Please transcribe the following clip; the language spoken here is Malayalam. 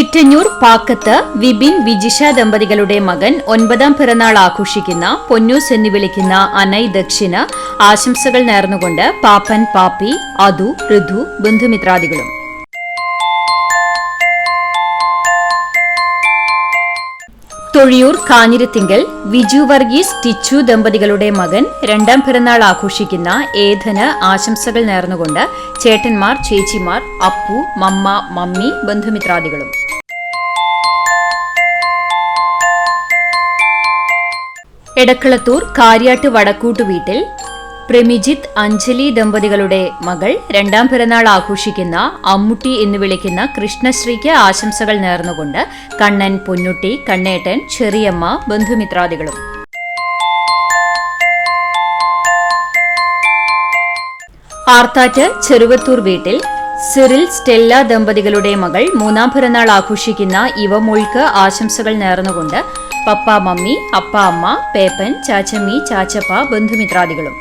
ചിറ്റഞ്ഞൂർ പാക്കത്ത് വിപിൻ വിജിഷ ദമ്പതികളുടെ മകൻ 9ാം പിറന്നാൾ ആഘോഷിക്കുന്ന പൊന്നൂസ് എന്ന് വിളിക്കുന്ന അനൈ ദക്ഷിന് ആശംസകൾ നേർന്നുകൊണ്ട് പാപ്പൻ, പാപ്പി, അതു, ഋതു, ബന്ധുമിത്രാദികളും. തൊഴിയൂർ കാഞ്ഞിരത്തിങ്കൽ വിജു വർഗീസ് ടിച്ചു ദമ്പതികളുടെ മകൻ 2ാം പിറന്നാൾ ആഘോഷിക്കുന്ന ഏധന് ആശംസകൾ നേർന്നുകൊണ്ട് ചേട്ടന്മാർ, ചേച്ചിമാർ, അപ്പു, മമ്മ, മമ്മി, ബന്ധുമിത്രാദികളും. എടക്കളത്തൂർ കാര്യാട്ട് വടക്കൂട്ട് വീട്ടിൽ പ്രമിജിത്ത്, അഞ്ജലി ദമ്പതികളുടെ മകൾ 2ാം പിറന്നാൾ ആഘോഷിക്കുന്ന അമ്മുട്ടി എന്ന് വിളിക്കുന്ന കൃഷ്ണശ്രീക്ക് ആശംസകൾ നേർന്നുകൊണ്ട് കണ്ണൻ, പൊന്നുട്ടി, കണ്ണേട്ടൻ, ചെറിയമ്മ, ബന്ധുമിത്രാദികളും. ആർത്താറ്റ് ചെറുവത്തൂർ വീട്ടിൽ സിറിൽ, സ്റ്റെല്ല ദമ്പതികളുടെ മകൾ 3ാം പിറന്നാൾ ആഘോഷിക്കുന്ന ഇവമോൾക്ക് ആശംസകൾ നേർന്നുകൊണ്ട് പപ്പ, മമ്മി, അപ്പ, അമ്മ, പേപ്പൻ, ചാച്ചമ്മി, ചാച്ചപ്പ, ബന്ധുമിത്രാദികളും.